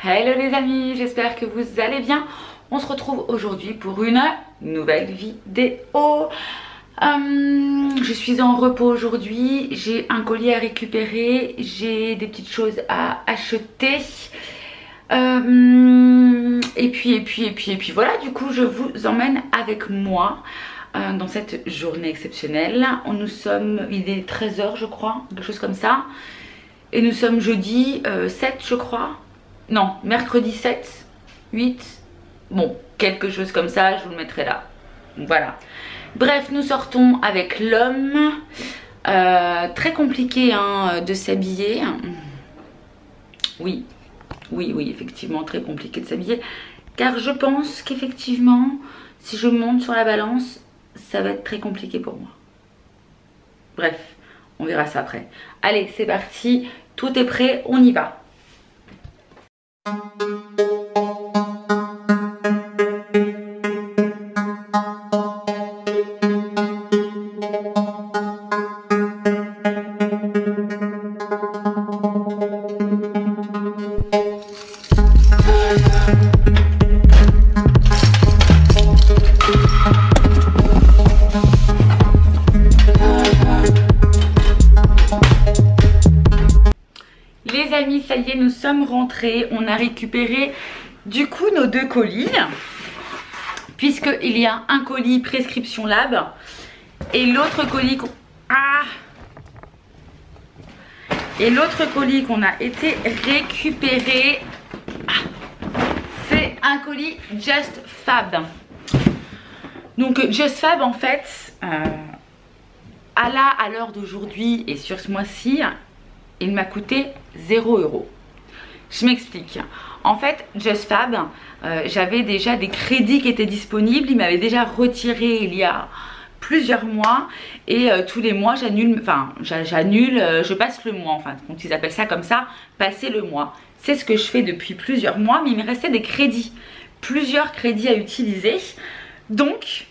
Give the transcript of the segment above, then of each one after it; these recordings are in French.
Hello les amis, j'espère que vous allez bien. On se retrouve aujourd'hui pour une nouvelle vidéo. Je suis en repos aujourd'hui, j'ai un colis à récupérer, j'ai des petites choses à acheter. Et puis voilà, du coup je vous emmène avec moi dans cette journée exceptionnelle. Il est 13 h je crois, quelque chose comme ça. Et nous sommes jeudi 7 je crois. Non, mercredi 7, 8, bon, quelque chose comme ça, je vous le mettrai là. Voilà. Bref, nous sortons avec l'homme. Très compliqué hein, de s'habiller. Oui, effectivement, très compliqué de s'habiller. Car je pense qu'effectivement, si je monte sur la balance, ça va être très compliqué pour moi. Bref, on verra ça après. Allez, c'est parti, tout est prêt, on y va. Les amis, ça y est, nous sommes rentrés. On a récupéré du coup nos deux colis. Puisqu'il y a un colis prescription lab et l'autre colis qu'on a été récupéré, c'est un colis Just Fab. Donc Just Fab en fait, à l'heure d'aujourd'hui et sur ce mois-ci, il m'a coûté 0 €. Je m'explique. En fait, Just Fab, j'avais déjà des crédits qui étaient disponibles. Il m'avait déjà retiré il y a plusieurs mois. Et tous les mois, j'annule, je passe le mois. Enfin, quand ils appellent ça comme ça, passer le mois. C'est ce que je fais depuis plusieurs mois. Mais il me restait des crédits. Plusieurs crédits à utiliser. Donc,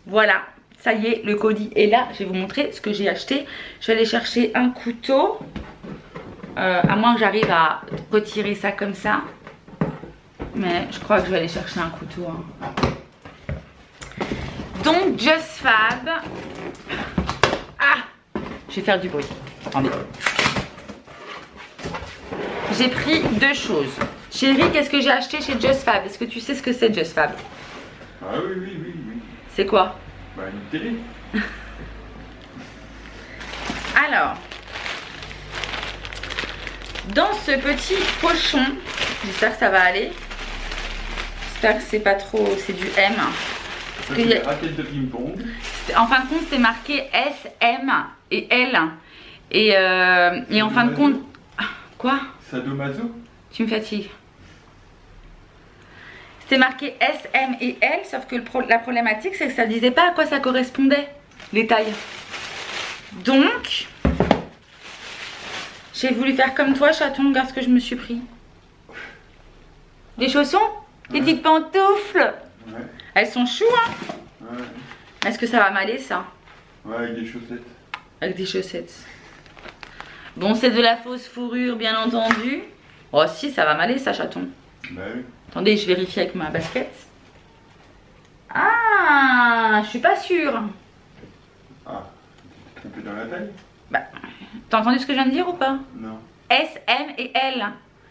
voilà. Ça y est, le colis est là. Je vais vous montrer ce que j'ai acheté. Je vais aller chercher un couteau. À moins que j'arrive à retirer ça comme ça. Mais je crois que je vais aller chercher un couteau. Hein. Donc, Just Fab. Je vais faire du bruit. Attendez. J'ai pris deux choses. Chérie, qu'est-ce que j'ai acheté chez Just Fab? Est-ce que tu sais ce que c'est Just Fab? Ah oui. C'est quoi? Bah une télé. Alors, dans ce petit pochon, j'espère que ça va aller. J'espère que c'est pas trop, c'est du M. Parce qu'il y a raquette de ping-pong. En fin de compte, c'était marqué S, M et L. Et en fin de compte, quoi? Sadomaso. Tu me fatigues. C'était marqué S, M et L, sauf que la problématique, c'est que ça ne disait pas à quoi ça correspondait, les tailles. Donc, j'ai voulu faire comme toi, chaton, regarde ce que je me suis pris. Des chaussons? Des petites pantoufles. Ouais. Elles sont choues, hein? Ouais. Est-ce que ça va m'aller, ça? Ouais, avec des chaussettes. Avec des chaussettes. Bon, c'est de la fausse fourrure, bien entendu. Oh si, ça va m'aller, ça, chaton. Bah oui. Attendez, je vérifie avec ma basket. Ah, je suis pas sûre. Ah, tu t'es trompé dans la taille? Bah, t'as entendu ce que je viens de dire ou pas? Non. S, M et L.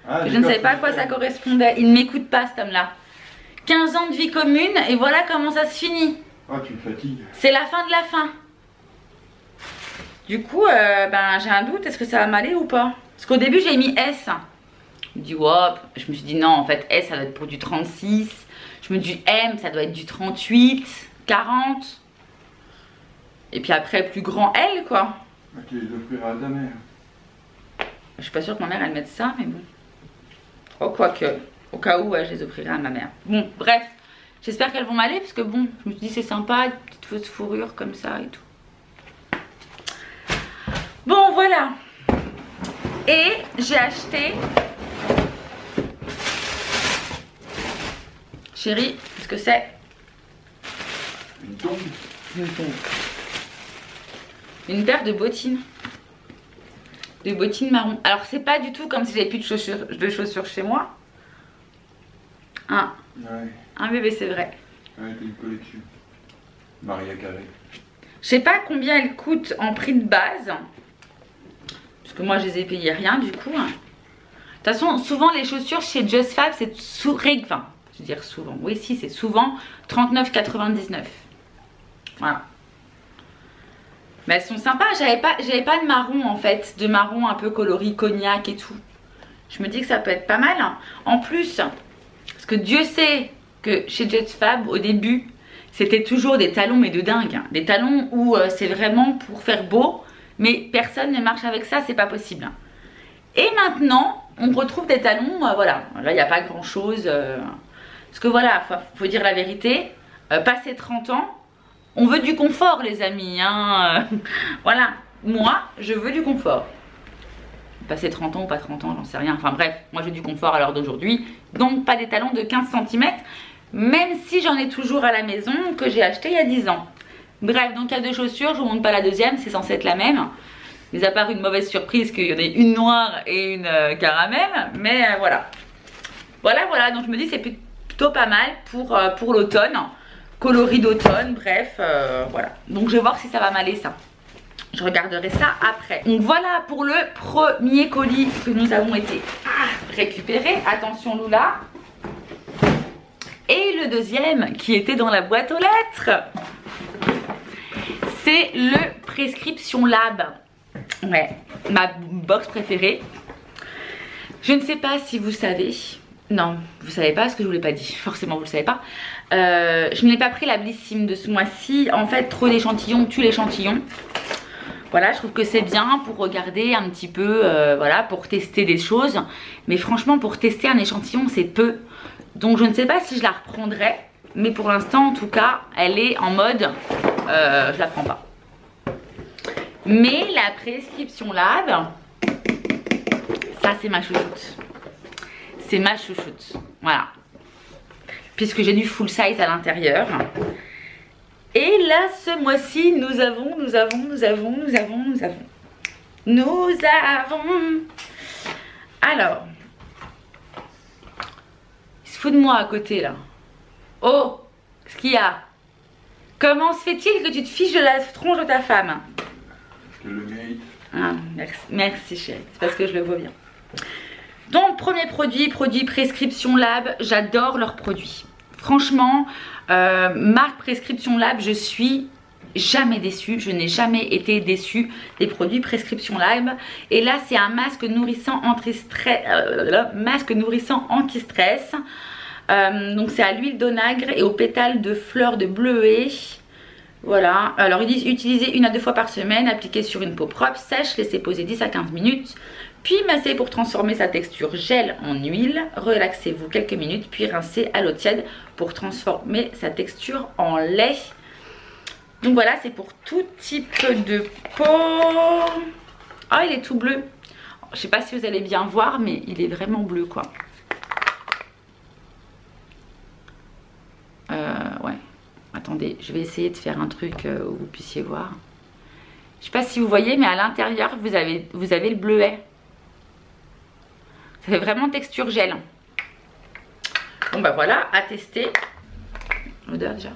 Ah, Je ne savais pas à quoi ça correspondait. Il ne m'écoute pas, cet homme-là. 15 ans de vie commune et voilà comment ça se finit. Ah, tu me fatigues. C'est la fin de la fin. Du coup, j'ai un doute. Est-ce que ça va m'aller ou pas? Parce qu'au début, j'ai mis S. Je me dis, hop. Je me suis dit, non, en fait, S, ça doit être pour du 36. Je me dis, M, ça doit être du 38, 40. Et puis après, plus grand L, quoi. Ah, tu les offriras à ta mère. Je suis pas sûre que ma mère, elle mette ça, mais bon. Oh, quoique. Au cas où, ouais, je les offrirai à ma mère. Bon, bref. J'espère qu'elles vont m'aller, parce que bon, je me suis dit, c'est sympa, une petite fausse fourrure comme ça et tout. Bon, voilà. Et j'ai acheté... Chérie, qu'est-ce que c'est? Une tombe. Une tombe. Une paire de bottines. de bottines marron. Alors c'est pas du tout comme si j'avais plus de chaussures chez moi. Ouais. Un bébé, c'est vrai. Ouais, t'as une collection. Maria Carré. Je sais pas combien elles coûtent en prix de base. Parce que moi je les ai payées rien du coup. De toute façon, souvent les chaussures chez Just Fab, c'est enfin, je veux dire souvent. Oui, si, c'est souvent 39,99. Voilà. Mais elles sont sympas. J'avais pas de marron en fait. De marron un peu coloris cognac et tout. Je me dis que ça peut être pas mal. En plus, parce que Dieu sait que chez Just Fab, au début, c'était toujours des talons mais de dingue. Des talons où c'est vraiment pour faire beau. Mais personne ne marche avec ça, c'est pas possible. Et maintenant, on retrouve des talons, voilà. Là, il n'y a pas grand chose. Parce que voilà, faut dire la vérité. Passé 30 ans, on veut du confort, les amis. Hein. Voilà, moi, je veux du confort. Passer 30 ans ou pas 30 ans, j'en sais rien. Enfin bref, moi, je veux du confort à l'heure d'aujourd'hui. Donc, pas des talons de 15 cm. Même si j'en ai toujours à la maison, que j'ai acheté il y a 10 ans. Bref, donc il y a deux chaussures, je vous montre pas la deuxième, c'est censé être la même. Mis à part une mauvaise surprise qu'il y en ait une noire et une caramel, mais voilà. Voilà, donc je me dis c'est plutôt pas mal pour l'automne, coloris d'automne, bref, voilà. Donc je vais voir si ça va m'aller ça. Je regarderai ça après. Donc voilà pour le premier colis que nous avons été récupérer. Attention Lula. Et le deuxième qui était dans la boîte aux lettres. C'est le Prescription Lab. Ouais, ma box préférée. Je ne sais pas si vous savez. Non, vous savez pas parce que je vous l'ai pas dit. Forcément, vous le savez pas. Je n'ai pas pris la Blissim de ce mois-ci. En fait, trop d'échantillons tue l'échantillon. Voilà, je trouve que c'est bien pour regarder un petit peu, voilà, pour tester des choses. Mais franchement, pour tester un échantillon, c'est peu. Donc, je ne sais pas si je la reprendrai. Mais pour l'instant, en tout cas, elle est en mode, je la prends pas. Mais la Prescription Lab, ça c'est ma chouchoute. C'est ma chouchoute, voilà. Puisque j'ai du full size à l'intérieur. Et là, ce mois-ci, nous avons. Alors, il se fout de moi à côté là. Oh, ce qu'il y a? Comment se fait-il que tu te fiches de la tronche de ta femme? Je le mérite. Ah, merci chérie, c'est parce que je le vois bien. Donc premier produit Prescription Lab, j'adore leurs produits. Franchement, marque Prescription Lab, je suis jamais déçue. Je n'ai jamais été déçue des produits Prescription Lab. Et là c'est un masque nourrissant anti-stress. Donc c'est à l'huile d'onagre et aux pétales de fleurs de bleuet. Voilà, alors ils disent utiliser 1 à 2 fois par semaine, appliquer sur une peau propre, sèche, laisser poser 10 à 15 minutes, puis masser pour transformer sa texture gel en huile, relaxez-vous quelques minutes, puis rincez à l'eau tiède pour transformer sa texture en lait. Donc voilà, c'est pour tout type de peau. Ah, il est tout bleu. Je sais pas si vous allez bien voir, mais il est vraiment bleu quoi. Ouais. Attendez, je vais essayer de faire un truc où vous puissiez voir. Je sais pas si vous voyez, mais à l'intérieur, vous avez le bleuet. Ça fait vraiment texture gel. Bon bah voilà, à tester. L'odeur déjà.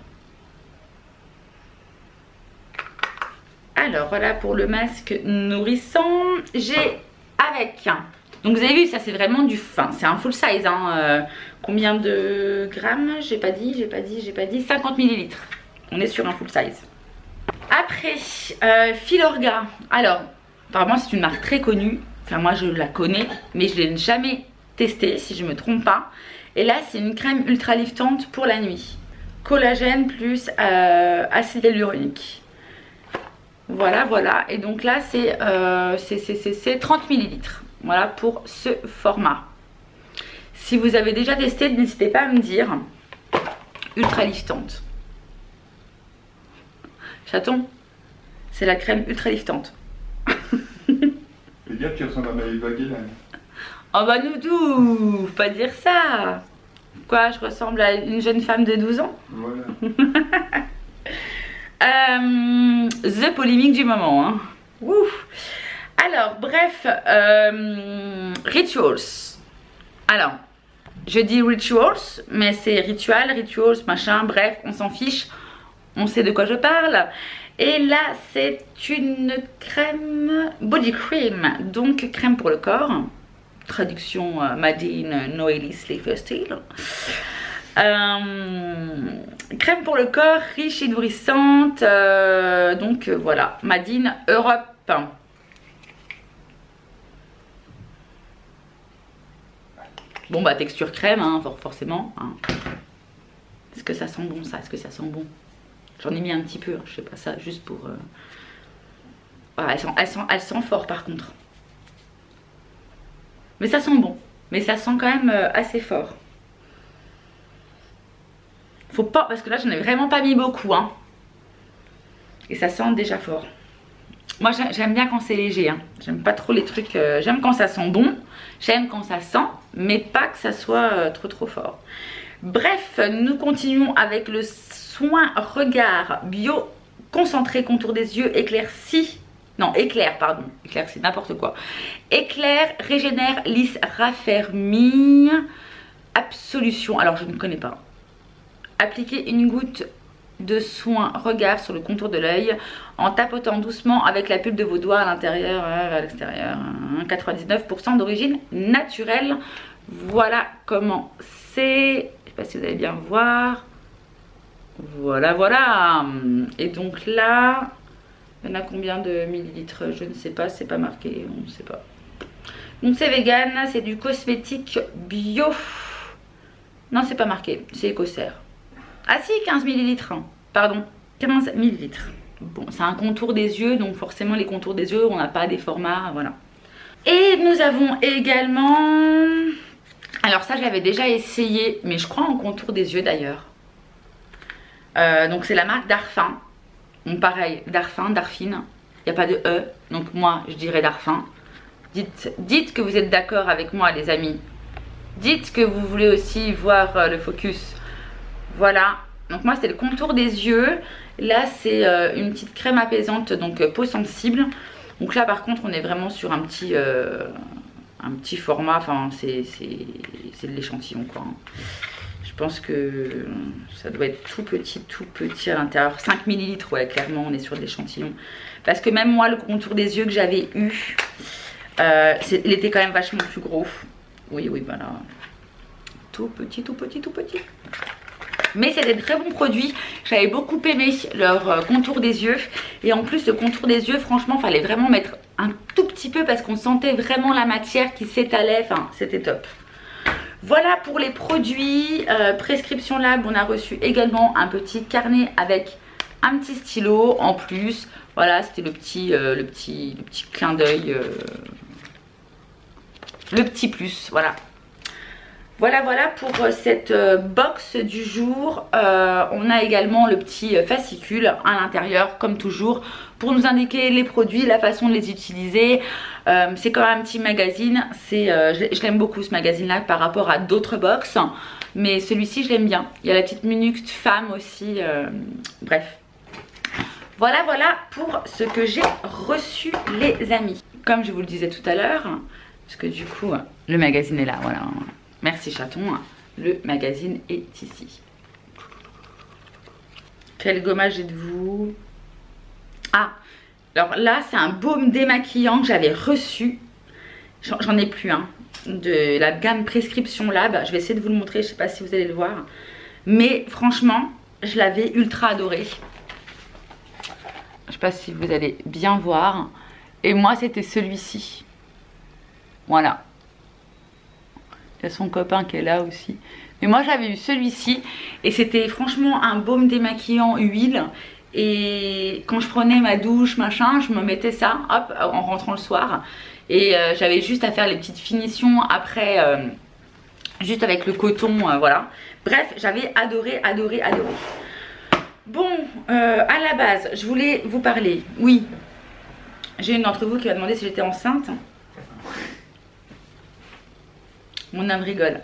Alors voilà pour le masque nourrissant. J'ai avec. Donc vous avez vu, ça c'est vraiment du fin. C'est un full size. Hein. Combien de grammes? J'ai pas dit. 50 ml. On est sur un full size. Après, Filorga. Alors, apparemment c'est une marque très connue. Enfin moi je la connais, mais je l'ai jamais testée si je me trompe pas. Et là c'est une crème ultra liftante pour la nuit. Collagène plus acide hyaluronique. Voilà. Et donc là c'est 30 ml. Voilà pour ce format. Si vous avez déjà testé, n'hésitez pas à me dire. Ultra liftante. Chaton, c'est la crème ultra liftante. Je veux dire que tu ressembles à Maëva Guélan. Oh bah Noudou, faut pas dire ça. Quoi, je ressemble à une jeune femme de 12 ans? Voilà. The polémique du moment. Hein. Ouf. Alors, bref, rituals. Alors, je dis rituals, mais c'est ritual, rituals, machin, bref, on s'en fiche. On sait de quoi je parle. Et là, c'est une crème, body cream, donc crème pour le corps. Traduction Madine Noélie Slifer Style. Crème pour le corps, riche et nourrissante. Donc voilà, Madine Europe. Bon bah texture crème, hein, forcément. Hein. Est-ce que ça sent bon ça? Est-ce que ça sent bon? J'en ai mis un petit peu, hein, je sais pas ça, juste pour... Voilà, elle sent fort par contre. Mais ça sent bon. Mais ça sent quand même assez fort. Faut pas, parce que là j'en ai vraiment pas mis beaucoup, hein. Et ça sent déjà fort. Moi j'aime bien quand c'est léger, hein. J'aime pas trop les trucs, j'aime quand ça sent bon. J'aime quand ça sent, mais pas que ça soit trop fort. Bref, nous continuons avec le soin regard bio concentré contour des yeux éclairci. Non, éclair, pardon. Éclair, c'est n'importe quoi. Éclair, régénère, lisse, raffermit. Absolution. Alors, je ne connais pas. Appliquez une goutte de soin regard sur le contour de l'œil en tapotant doucement avec la pulpe de vos doigts à l'intérieur, à l'extérieur. 99% d'origine naturelle. Voilà comment c'est. Je ne sais pas si vous allez bien voir. Voilà, voilà. Et donc là, il y en a combien de millilitres? Je ne sais pas, c'est pas marqué, on ne sait pas. Donc c'est vegan, c'est du cosmétique bio. Non, c'est pas marqué, c'est écossaire. Ah si, 15 millilitres. Pardon, 15 millilitres. Bon, c'est un contour des yeux, donc forcément les contours des yeux, on n'a pas des formats, voilà. Et nous avons également... Alors ça, j'avais déjà essayé, mais je crois en contour des yeux d'ailleurs. Donc c'est la marque Darphin. Bon pareil, Darphin, Darphine. Il n'y a pas de E, donc moi je dirais Darphin. Dites que vous êtes d'accord avec moi les amis. Dites que vous voulez aussi voir le focus. Voilà, donc moi c'était le contour des yeux. Là c'est une petite crème apaisante, donc peau sensible. Donc là par contre on est vraiment sur un petit format, enfin c'est de l'échantillon quoi. Je pense que ça doit être tout petit à l'intérieur. 5 ml, ouais, clairement, on est sur de l'échantillon. Parce que même moi, le contour des yeux que j'avais eu, il était quand même vachement plus gros. Oui, oui, voilà. Tout petit. Mais c'est des très bons produits. J'avais beaucoup aimé leur contour des yeux. Et en plus, le contour des yeux, franchement, il fallait vraiment mettre un tout petit peu parce qu'on sentait vraiment la matière qui s'étalait. Enfin, c'était top. Voilà pour les produits. Prescription Lab, on a reçu également un petit carnet avec un petit stylo en plus. Voilà, c'était le petit clin d'œil. Le petit plus, voilà. Voilà pour cette box du jour. On a également le petit fascicule à l'intérieur, comme toujours, pour nous indiquer les produits, la façon de les utiliser. C'est quand même un petit magazine. Je l'aime beaucoup ce magazine-là par rapport à d'autres box. Mais celui-ci, je l'aime bien. Il y a la petite minute femme aussi. Bref. Voilà pour ce que j'ai reçu les amis. Comme je vous le disais tout à l'heure, parce que du coup, le magazine est là, voilà. Merci chaton, le magazine est ici. Quel gommage êtes-vous? Ah, alors là c'est un baume démaquillant que j'avais reçu. J'en ai plus hein, de la gamme Prescription Lab. Je vais essayer de vous le montrer, je sais pas si vous allez le voir. Mais franchement, je l'avais ultra adoré. Je sais pas si vous allez bien voir. Et moi c'était celui-ci. Voilà. Il y a son copain qui est là aussi. Mais moi j'avais eu celui-ci et c'était franchement un baume démaquillant huile. Et quand je prenais ma douche machin, je me mettais ça hop en rentrant le soir. Et j'avais juste à faire les petites finitions après, juste avec le coton, voilà. Bref, j'avais adoré. Bon, à la base, je voulais vous parler. Oui, j'ai une d'entre vous qui m'a demandé si j'étais enceinte. Mon âme rigole.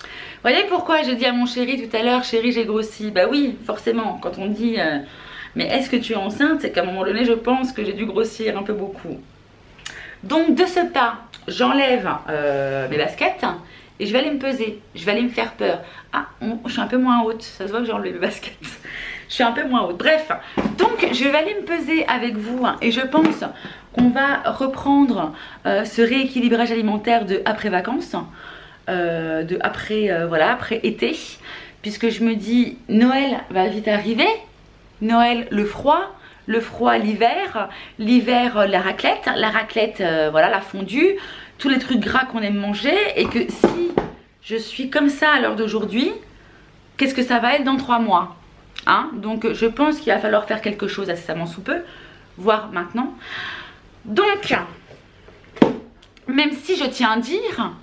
Vous voyez pourquoi j'ai dit à mon chéri tout à l'heure, chéri j'ai grossi? Bah oui, forcément, quand on dit mais est-ce que tu es enceinte, c'est qu'à un moment donné je pense que j'ai dû grossir un peu beaucoup. Donc de ce pas, j'enlève mes baskets et je vais aller me peser. Je vais aller me faire peur. Ah, je suis un peu moins haute. Ça se voit que j'ai enlevé mes baskets. Je suis un peu moins haute. Bref, donc je vais aller me peser avec vous et je pense qu'on va reprendre ce rééquilibrage alimentaire de après vacances, voilà, après été, puisque je me dis Noël va vite arriver. Noël, le froid l'hiver, la raclette, voilà, la fondue, tous les trucs gras qu'on aime manger, et que si je suis comme ça à l'heure d'aujourd'hui, qu'est-ce que ça va être dans 3 mois, hein? Donc je pense qu'il va falloir faire quelque chose incessamment sous peu, voire maintenant. Donc, même si je tiens à dire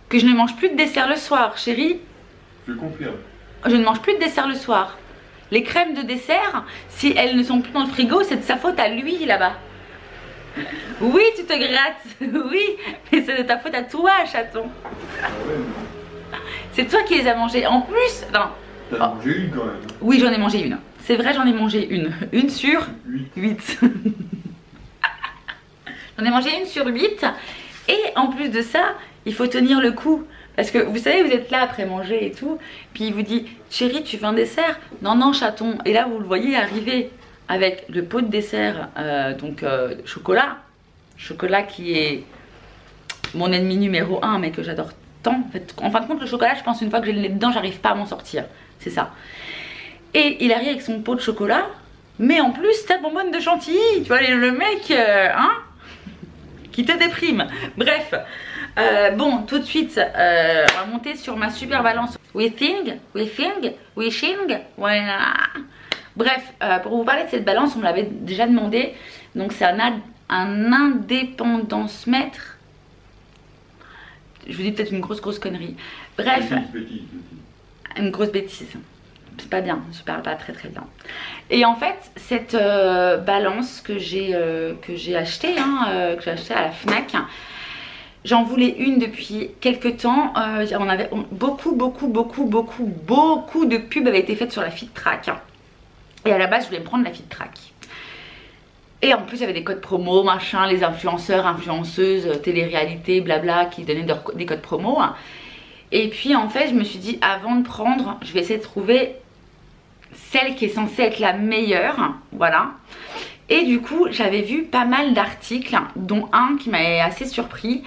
que je ne mange plus de dessert le soir, chérie. Je confirme. Je ne mange plus de dessert le soir. Les crèmes de dessert, si elles ne sont plus dans le frigo, c'est de sa faute à lui là-bas. Oui, tu te grattes, oui, mais c'est de ta faute à toi, chaton. Ah ouais, C'est toi qui les as mangées. En plus, non. t'as mangé une quand même. Oui, j'en ai mangé une. C'est vrai, j'en ai mangé une. Une sur 8. J'en ai mangé une sur 8. Et en plus de ça, il faut tenir le coup. Parce que vous savez, vous êtes là après manger et tout. Puis il vous dit, chérie, tu veux un dessert? Non, non, chaton. Et là, vous le voyez arriver avec le pot de dessert, chocolat. Chocolat qui est mon ennemi numéro 1, mais que j'adore tant. En fin de compte, le chocolat, je pense une fois que j'ai le nez dedans, j'arrive pas à m'en sortir. C'est ça. Et il arrive avec son pot de chocolat. Mais en plus, ta bonbonne de chantilly. Tu vois, le mec, hein, qui te déprime. Bref. Bon, tout de suite, on va monter sur ma super balance. Wishing, voilà. Bref, pour vous parler de cette balance, on me l'avait déjà demandé. Donc c'est un indépendance mètre. Je vous dis peut-être une grosse connerie. Bref, Bêtise. une grosse bêtise. C'est pas bien, je parle pas très bien. Et en fait, cette balance que j'ai achetée, que j'ai achetée à la Fnac. J'en voulais une depuis quelques temps. On avait beaucoup de pubs avaient été faites sur la FitTrack. Et à la base, je voulais me prendre la FitTrack. Et en plus, il y avait des codes promo, machin, les influenceurs, influenceuses, télé-réalité, blabla, qui donnaient des codes promo. Et puis, en fait, je me suis dit, avant de prendre, je vais essayer de trouver celle qui est censée être la meilleure. Voilà. Et du coup, j'avais vu pas mal d'articles, dont un qui m'avait assez surpris.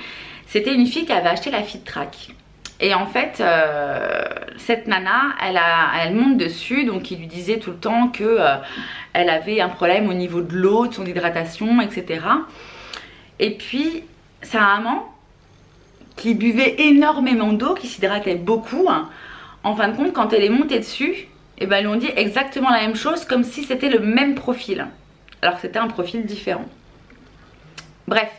C'était une fille qui avait acheté la FitTrack. Et en fait, cette nana, elle monte dessus, donc il lui disait tout le temps que elle avait un problème au niveau de l'eau, de son hydratation, etc. Et puis, sa maman, qui buvait énormément d'eau, qui s'hydratait beaucoup, hein, en fin de compte, quand elle est montée dessus, eh ben, ils lui ont dit exactement la même chose, comme si c'était le même profil. Alors que c'était un profil différent. Bref.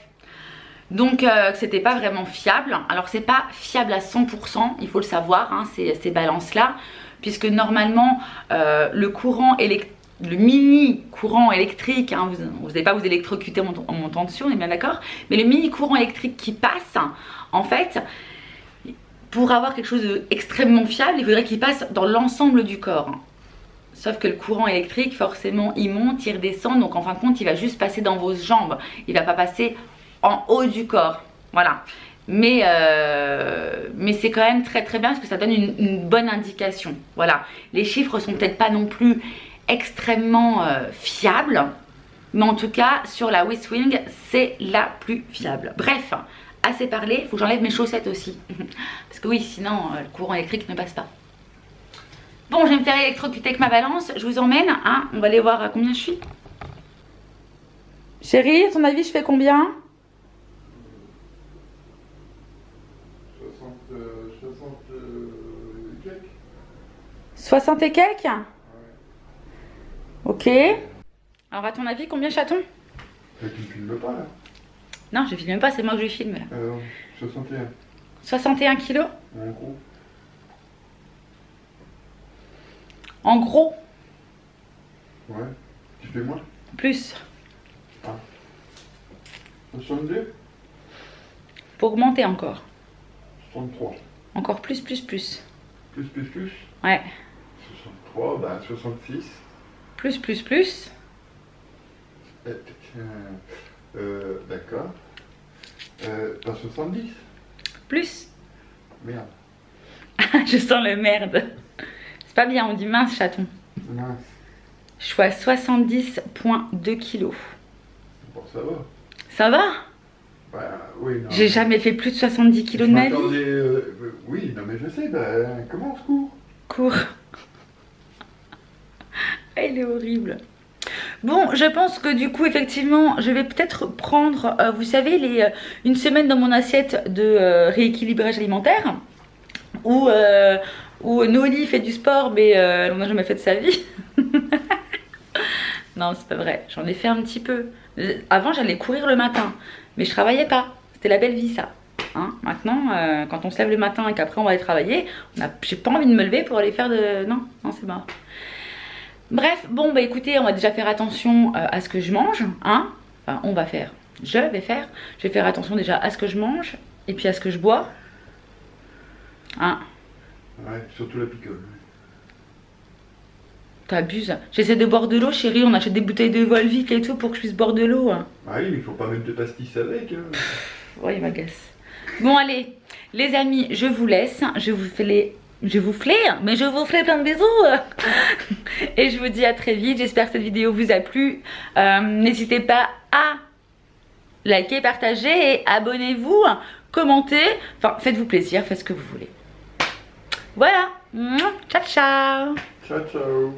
Donc c'était pas vraiment fiable. Alors c'est pas fiable à 100%, il faut le savoir, hein, ces balances là, puisque normalement le mini courant électrique, hein, vous n'allez pas vous électrocuter en montant dessus, on est bien d'accord, mais le mini courant électrique qui passe, en fait, pour avoir quelque chose d'extrêmement fiable, il faudrait qu'il passe dans l'ensemble du corps. Sauf que le courant électrique, forcément, il monte, il redescend, donc en fin de compte, il va juste passer dans vos jambes, il va pas passer en haut du corps, voilà. Mais c'est quand même très bien parce que ça donne une bonne indication, voilà. Les chiffres sont peut-être pas non plus extrêmement fiables, mais en tout cas sur la Wishwing c'est la plus fiable. Bref, assez parlé, il faut que j'enlève mes chaussettes aussi parce que oui, sinon le courant électrique ne passe pas. Bon, je vais me faire électrocuter avec ma balance, je vous emmène, hein, on va aller voir à combien je suis. Chérie, à ton avis je fais combien? 60 et quelques. Ouais. Ok. Alors à ton avis, combien, chaton? Mais tu filmes pas là? Non, je filme pas, c'est moi que je filme là. 61. 61 kilos? En gros. En gros? Ouais. Tu fais moins? Plus. Ah. 62? Faut augmenter encore. 63. Encore plus. Plus? Ouais. 63, bah 66. Plus. D'accord. Pas 70. Plus. Merde. Je sens le merde. C'est pas bien, on dit mince chaton. Mince. Je suis à 70,2 kilos. Bon, ça va. Ça va? Bah, oui, non. J'ai jamais fait plus de 70 kilos de ma vie. Oui, non, mais je sais, bah, comment on se court? Cours. Elle est horrible. Bon, je pense que du coup, effectivement, je vais peut-être prendre, vous savez, une semaine dans mon assiette de rééquilibrage alimentaire. Où Noli fait du sport, mais elle n'en a jamais fait de sa vie. Non, c'est pas vrai. J'en ai fait un petit peu. Avant, j'allais courir le matin, mais je travaillais pas. C'était la belle vie, ça. Hein, maintenant, quand on se lève le matin et qu'après on va aller travailler, j'ai pas envie de me lever pour aller faire de... Non, c'est mort. Bref, bon, bah écoutez, on va déjà faire attention à ce que je mange. Hein, enfin, je vais faire attention déjà à ce que je mange et puis à ce que je bois. Hein. Ouais, surtout la picole. T'abuses. J'essaie de boire de l'eau, chérie. On achète des bouteilles de Volvic et tout pour que je puisse boire de l'eau. Ah oui, mais il faut pas mettre de pastis avec. Hein. Ouais, il m'agace. Bon, allez, les amis, je vous laisse. Je vous fais plein de bisous. Et je vous dis à très vite. J'espère que cette vidéo vous a plu. N'hésitez pas à liker, partager et abonnez-vous, commentez. Enfin, faites-vous plaisir, faites ce que vous voulez. Voilà. Ciao, ciao. Ciao, ciao.